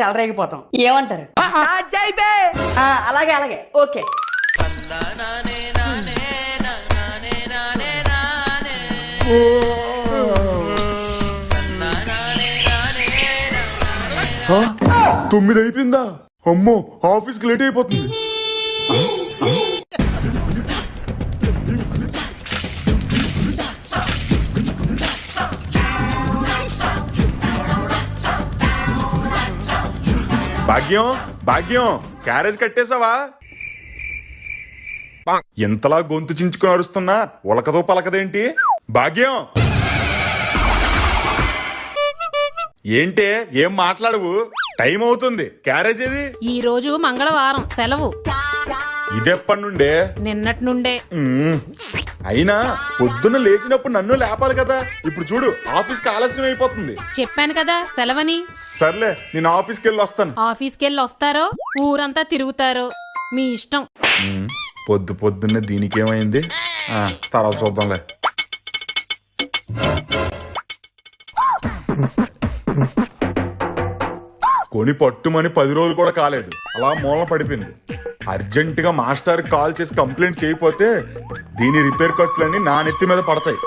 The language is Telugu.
చెలరేగిపోతాం. ఏమంటారు? అలాగే అలాగే ఓకే. తొమ్మిది అయిపోయిందా? అమ్మో, ఆఫీస్కి లేట్ అయిపోతుంది. భాగ్యం భాగ్యం, క్యారేజ్ కట్టేసావా? ఎంతలా గొంతు చించుకుని అరుస్తున్నా ఉలకదో పలకదేంటి? భాగ్యం ఏంటే, ఏం మాట్లాడవు? టైం అవుతుంది, క్యారేజ్ ఏది? ఈ రోజు మంగళవారం సెలవు. ఇదెప్పటి నుండే? నిన్నటి నుండే. అయినా పొద్దున్న లేచినప్పుడు నన్ను లేపాలి కదా. ఇప్పుడు చూడు, ఆఫీస్కి ఆలస్యం అయిపోతుంది. చెప్పాను కదా సెలవని. సర్లే, నేను ఆఫీస్కి వెళ్ళి వస్తాను. ఆఫీస్కి వెళ్ళి వస్తారో ఊరంతా తిరుగుతారో మీ ఇష్టం. పొద్దున్నే దీనికేమైంది? తర్వాత చూద్దాంలే. కొని పట్టుమని 10 రోజులు కూడా కాలేదు, అలా మూలన పడిపోయింది. అర్జెంటుగా మాస్టర్ కాల్ చేసి కంప్లైంట్ చేయకపోతే దీని రిపేర్ ఖర్చులన్నీ నా నెత్తి మీద పడతాయి.